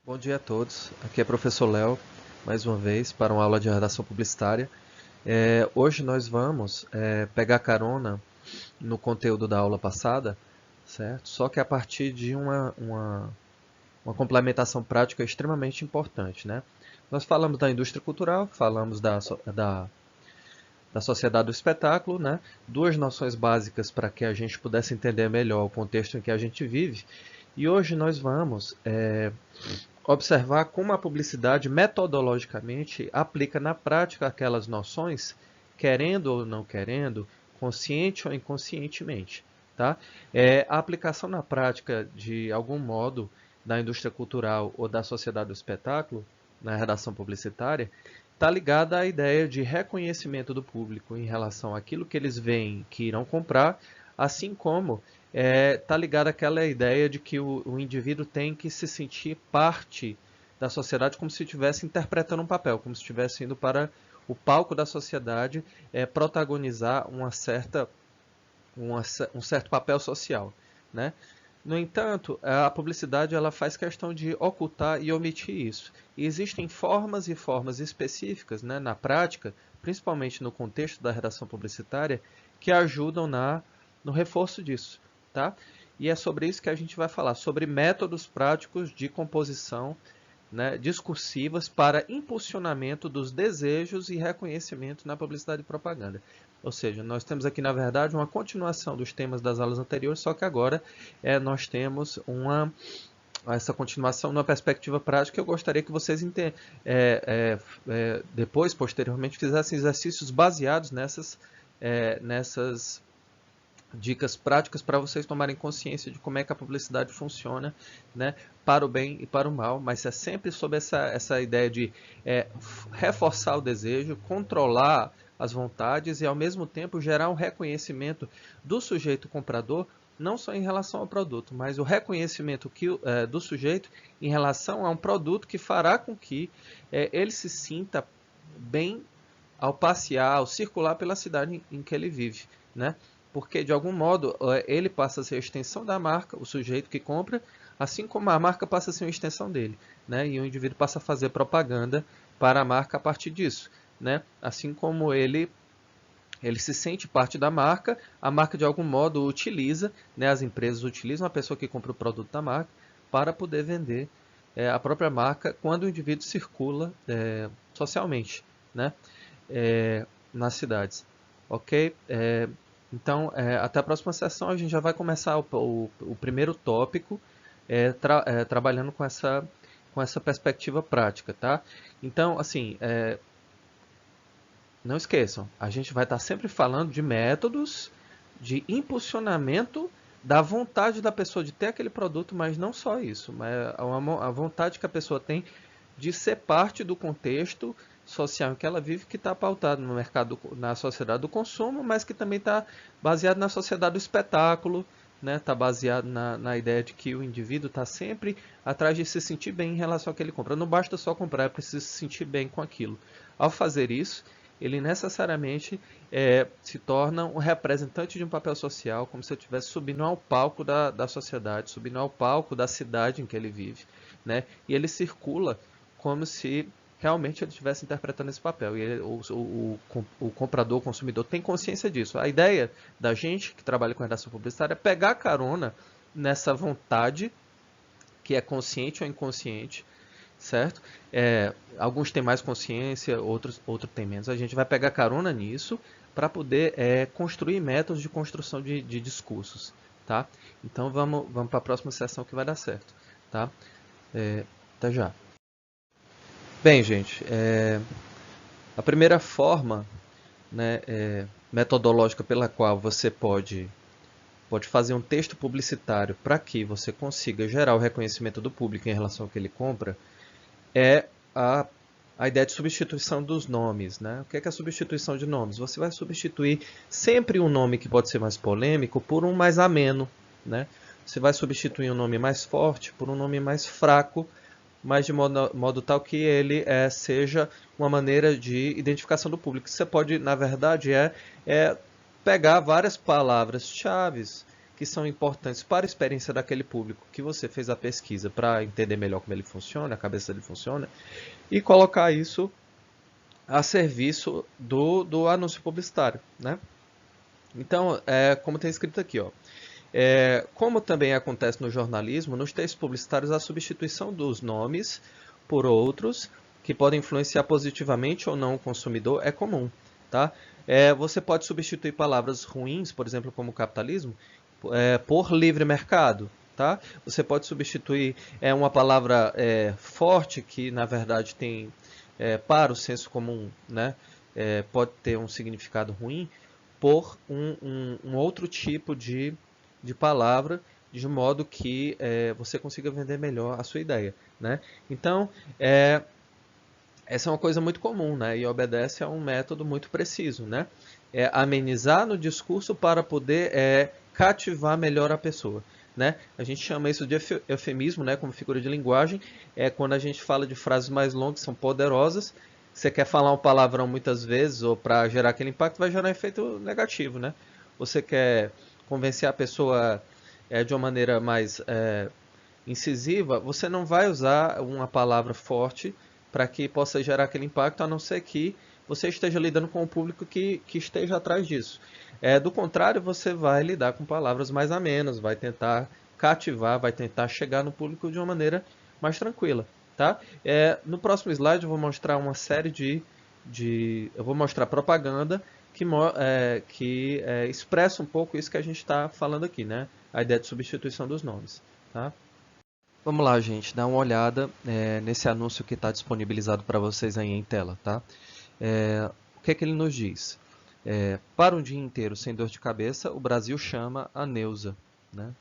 Bom dia a todos, aqui é o professor Léo, mais uma vez, para uma aula de redação publicitária. Hoje nós vamos pegar carona no conteúdo da aula passada, certo? Só que a partir de uma complementação prática extremamente importante, né? Nós falamos da indústria cultural, falamos da sociedade do espetáculo, né? Duas noções básicas para que a gente pudesse entender melhor o contexto em que a gente vive. E hoje nós vamos observar como a publicidade metodologicamente aplica na prática aquelas noções, querendo ou não querendo, consciente ou inconscientemente. Tá? A aplicação na prática, de algum modo, da indústria cultural ou da sociedade do espetáculo, na redação publicitária, está ligada à ideia de reconhecimento do público em relação àquilo que eles veem que irão comprar, assim como está ligada àquela ideia de que o indivíduo tem que se sentir parte da sociedade como se estivesse interpretando um papel, como se estivesse indo para o palco da sociedade protagonizar um certo papel social, né? No entanto, a publicidade ela faz questão de ocultar e omitir isso. E existem formas e formas específicas, né, na prática, principalmente no contexto da redação publicitária, que ajudam no reforço disso. Tá? E é sobre isso que a gente vai falar, sobre métodos práticos de composição, né, discursivas para impulsionamento dos desejos e reconhecimento na publicidade e propaganda. Ou seja, nós temos aqui, na verdade, uma continuação dos temas das aulas anteriores, só que agora nós temos essa continuação numa perspectiva prática. Eu gostaria que vocês depois, posteriormente, fizessem exercícios baseados nessas dicas práticas para vocês tomarem consciência de como é que a publicidade funciona, né, para o bem e para o mal, mas é sempre sob essa ideia de reforçar o desejo, controlar as vontades e, ao mesmo tempo, gerar um reconhecimento do sujeito comprador, não só em relação ao produto, mas o reconhecimento do sujeito em relação a um produto que fará com que ele se sinta bem ao passear, ao circular pela cidade em que ele vive, né? Porque, de algum modo, ele passa a ser a extensão da marca, o sujeito que compra, assim como a marca passa a ser uma extensão dele, né? E o indivíduo passa a fazer propaganda para a marca a partir disso, né? Assim como ele se sente parte da marca, a marca de algum modo utiliza, né, as empresas utilizam a pessoa que compra o produto da marca para poder vender a própria marca quando o indivíduo circula socialmente, né, nas cidades. Ok? Então, até a próxima sessão a gente já vai começar o primeiro tópico, trabalhando com essa perspectiva prática, tá? Então, assim, não esqueçam, a gente vai estar sempre falando de métodos de impulsionamento da vontade da pessoa de ter aquele produto, mas não só isso, mas a vontade que a pessoa tem de ser parte do contexto social em que ela vive, que está pautado no mercado, na sociedade do consumo, mas que também está baseado na sociedade do espetáculo, né? Está baseado na ideia de que o indivíduo está sempre atrás de se sentir bem em relação ao que ele compra. Não basta só comprar, é preciso se sentir bem com aquilo. Ao fazer isso, ele necessariamente se torna um representante de um papel social, como se ele estivesse subindo ao palco da sociedade, subindo ao palco da cidade em que ele vive, né? E ele circula como se realmente ele estivesse interpretando esse papel. E o comprador, o consumidor, tem consciência disso. A ideia da gente que trabalha com redação publicitária é pegar carona nessa vontade, que é consciente ou inconsciente, certo? Alguns têm mais consciência, outros têm menos. A gente vai pegar carona nisso para poder construir métodos de construção de discursos, tá? Então vamos para a próxima sessão que vai dar certo, tá? Até já. Bem, gente, a primeira forma, né, metodológica pela qual você pode fazer um texto publicitário para que você consiga gerar o reconhecimento do público em relação ao que ele compra é a ideia de substituição dos nomes, né? O que é a substituição de nomes? Você vai substituir sempre um nome que pode ser mais polêmico por um mais ameno, né? Você vai substituir um nome mais forte por um nome mais fraco, mas de modo tal que ele seja uma maneira de identificação do público. Você pode, na verdade, pegar várias palavras-chave que são importantes para a experiência daquele público que você fez a pesquisa para entender melhor como ele funciona, a cabeça dele funciona, e colocar isso a serviço do anúncio publicitário, né? Então, como tem escrito aqui, ó, como também acontece no jornalismo, nos textos publicitários a substituição dos nomes por outros que podem influenciar positivamente ou não o consumidor é comum, tá? Você pode substituir palavras ruins, por exemplo, como capitalismo, por livre mercado, tá? Você pode substituir uma palavra forte que na verdade tem para o senso comum, né? Pode ter um significado ruim por um outro tipo de palavra, de modo que você consiga vender melhor a sua ideia, né? Então, essa é uma coisa muito comum, né? E obedece a um método muito preciso, né? Amenizar no discurso para poder cativar melhor a pessoa, né? A gente chama isso de eufemismo, né? Como figura de linguagem. Quando a gente fala de frases mais longas, são poderosas. Você quer falar um palavrão muitas vezes, ou para gerar aquele impacto, vai gerar um efeito negativo, né? Você quer convencer a pessoa de uma maneira mais incisiva, você não vai usar uma palavra forte para que possa gerar aquele impacto, a não ser que você esteja lidando com o público que esteja atrás disso. Do contrário, você vai lidar com palavras mais amenas, vai tentar cativar, vai tentar chegar no público de uma maneira mais tranquila. Tá? No próximo slide eu vou mostrar uma série eu vou mostrar propaganda que expressa um pouco isso que a gente está falando aqui, né? A ideia de substituição dos nomes. Tá? Vamos lá, gente, dá uma olhada nesse anúncio que está disponibilizado para vocês aí em tela, tá? O que é que ele nos diz? Para um dia inteiro sem dor de cabeça, o Brasil chama a Neuza, né?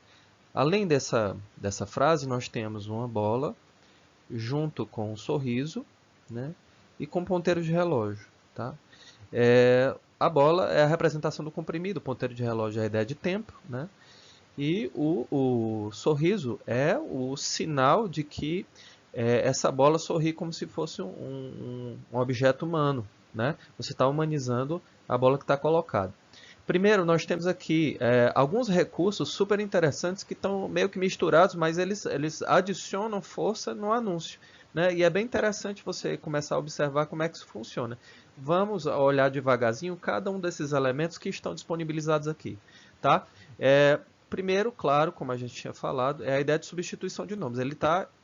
Além dessa frase, nós temos uma bola junto com um sorriso, né? E com ponteiro de relógio, tá? A bola é a representação do comprimido, o ponteiro de relógio é a ideia de tempo, né? E o sorriso é o sinal de que essa bola sorri como se fosse um objeto humano, né? Você está humanizando a bola que está colocada. Primeiro, nós temos aqui alguns recursos super interessantes que estão meio que misturados, mas eles adicionam força no anúncio, né? E é bem interessante você começar a observar como é que isso funciona. Vamos olhar devagarzinho cada um desses elementos que estão disponibilizados aqui, tá? Primeiro, claro, como a gente tinha falado, é a ideia de substituição de nomes.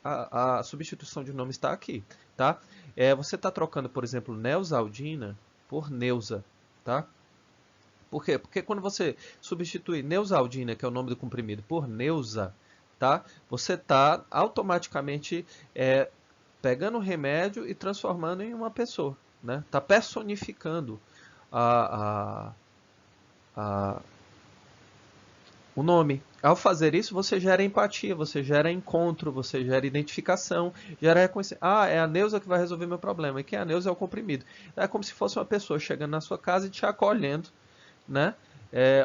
A substituição de nomes está aqui, tá? Você está trocando, por exemplo, Neusaldina por Neuza, tá? Por quê? Porque quando você substitui Neusaldina, que é o nome do comprimido, por Neuza, tá? Você está automaticamente pegando o remédio e transformando em uma pessoa, né? Está personificando o nome. Ao fazer isso, você gera empatia, você gera encontro, você gera identificação, gera reconhecimento. É a Neuza que vai resolver meu problema. E quem é a Neuza é o comprimido. É como se fosse uma pessoa chegando na sua casa e te acolhendo, né?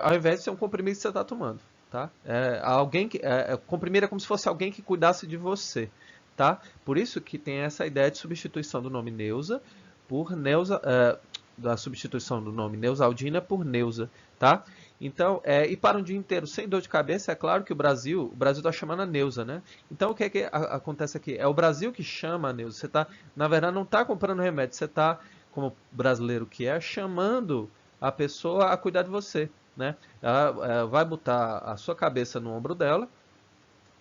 Ao invés de ser um comprimido que você está tomando. Tá? Comprimir é como se fosse alguém que cuidasse de você. Tá? Por isso que tem essa ideia de substituição do nome Neuza por Neuza, da substituição do nome Neusaldina por Neuza. Tá? Então, e para um dia inteiro sem dor de cabeça, é claro que o Brasil está chamando a Neuza, né? Então, o que é que acontece aqui? É o Brasil que chama a Neuza. Você na verdade, não está comprando remédio, você está, como brasileiro que chamando a pessoa a cuidar de você, né? Ela vai botar a sua cabeça no ombro dela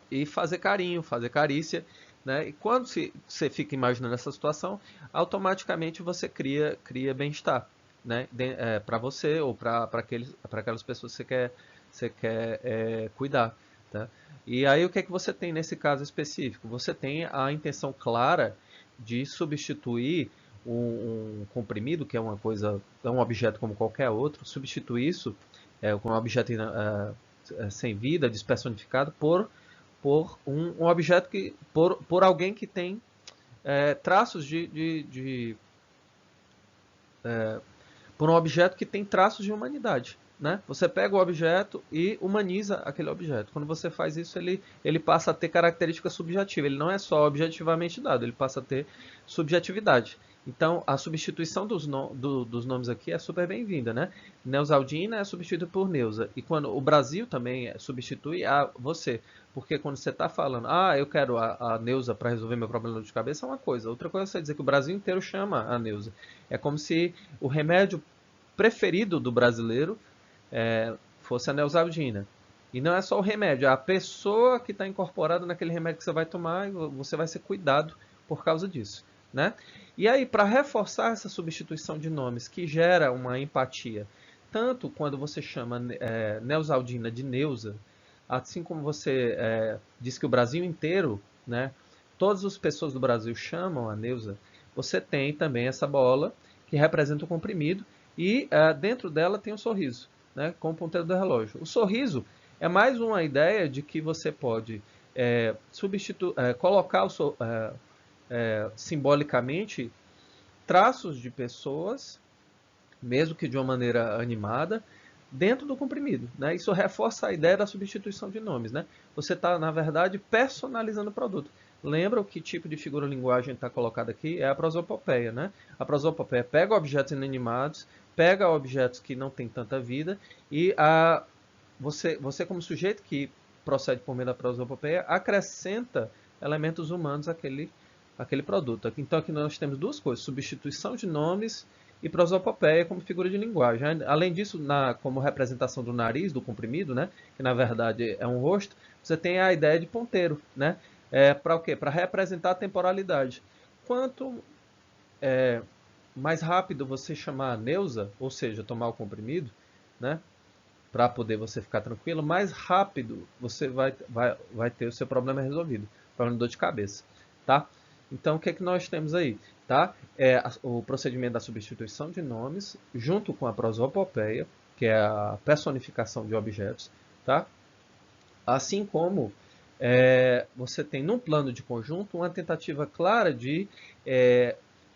e fazer carinho, fazer carícia, né? E quando você fica imaginando essa situação, automaticamente você cria bem-estar, né? Para você ou para aquelas pessoas que você quer cuidar, tá? E aí o que é que você tem nesse caso específico? Você tem a intenção clara de substituir um comprimido, que é uma coisa, é um objeto como qualquer outro, substituir isso com um objeto sem vida, despersonificado, por um objeto por alguém que tem traços por um objeto que tem traços de humanidade, né? Você pega o objeto e humaniza aquele objeto. Quando você faz isso, ele passa a ter característica subjetiva. Ele não é só objetivamente dado, ele passa a ter subjetividade. Então, a substituição dos nomes aqui é super bem-vinda, né? Neusaldina é substituída por Neuza. E quando o Brasil também substitui a você. Porque quando você está falando, eu quero a Neuza para resolver meu problema de cabeça, é uma coisa. Outra coisa é você dizer que o Brasil inteiro chama a Neuza. É como se o remédio preferido do brasileiro fosse a Neusaldina. E não é só o remédio, é a pessoa que está incorporada naquele remédio que você vai tomar e você vai ser cuidado por causa disso, né? E aí, para reforçar essa substituição de nomes que gera uma empatia, tanto quando você chama Neusaldina de Neuza, assim como você diz que o Brasil inteiro, né, todas as pessoas do Brasil chamam a Neuza, você tem também essa bola que representa o comprimido e dentro dela tem um sorriso, né, com o ponteiro do relógio. O sorriso é mais uma ideia de que você pode colocar simbolicamente traços de pessoas, mesmo que de uma maneira animada, dentro do comprimido, né? Isso reforça a ideia da substituição de nomes, né? Você está, na verdade, personalizando o produto. Lembra que tipo de figura-linguagem está colocada aqui? É a prosopopeia, né? A prosopopeia pega objetos inanimados, pega objetos que não têm tanta vida e você como sujeito que procede por meio da prosopopeia, acrescenta elementos humanos àquele produto. Então aqui nós temos duas coisas, substituição de nomes e prosopopeia como figura de linguagem. Além disso, como representação do nariz, do comprimido, né, que na verdade é um rosto, você tem a ideia de ponteiro, né? Para o quê? Para representar a temporalidade. Quanto mais rápido você chamar a Neuza, ou seja, tomar o comprimido, né, para poder você ficar tranquilo, mais rápido você vai ter o seu problema resolvido, problema de dor de cabeça, tá? Então, o que é que nós temos aí? Tá? O procedimento da substituição de nomes, junto com a prosopopeia, que é a personificação de objetos, tá? Assim como você tem, num plano de conjunto, uma tentativa clara de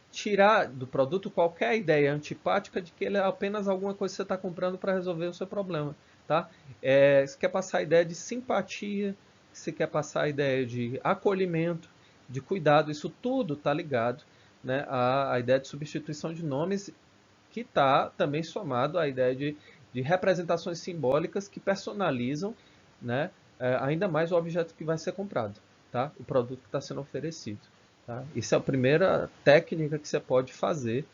tirar do produto qualquer ideia antipática de que ele é apenas alguma coisa que você está comprando para resolver o seu problema. Tá? Você quer passar a ideia de simpatia, você quer passar a ideia de acolhimento, de cuidado, isso tudo está ligado, né, à ideia de substituição de nomes, que está também somado à ideia de representações simbólicas que personalizam, né, ainda mais o objeto que vai ser comprado, tá? O produto que está sendo oferecido. Tá? Isso é a primeira técnica que você pode fazer,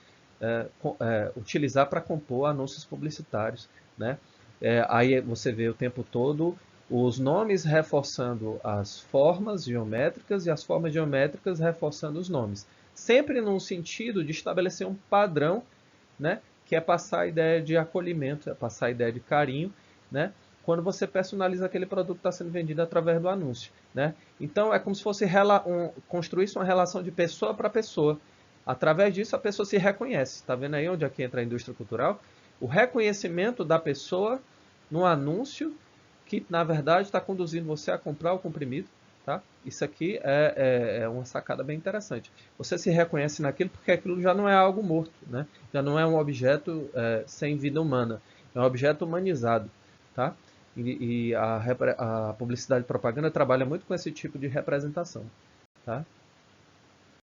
utilizar para compor anúncios publicitários. Né? Aí você vê o tempo todo os nomes reforçando as formas geométricas e as formas geométricas reforçando os nomes. Sempre num sentido de estabelecer um padrão, né, que é passar a ideia de acolhimento, é passar a ideia de carinho, né, quando você personaliza aquele produto que está sendo vendido através do anúncio. Né? Então, é como se fosse construísse uma relação de pessoa para pessoa. Através disso, a pessoa se reconhece. Está vendo aí onde aqui entra a indústria cultural? O reconhecimento da pessoa no anúncio que, na verdade, está conduzindo você a comprar o comprimido. Tá? Isso aqui é uma sacada bem interessante. Você se reconhece naquilo porque aquilo já não é algo morto, né? Já não é um objeto sem vida humana, é um objeto humanizado. Tá? E a publicidade e propaganda trabalha muito com esse tipo de representação. Tá?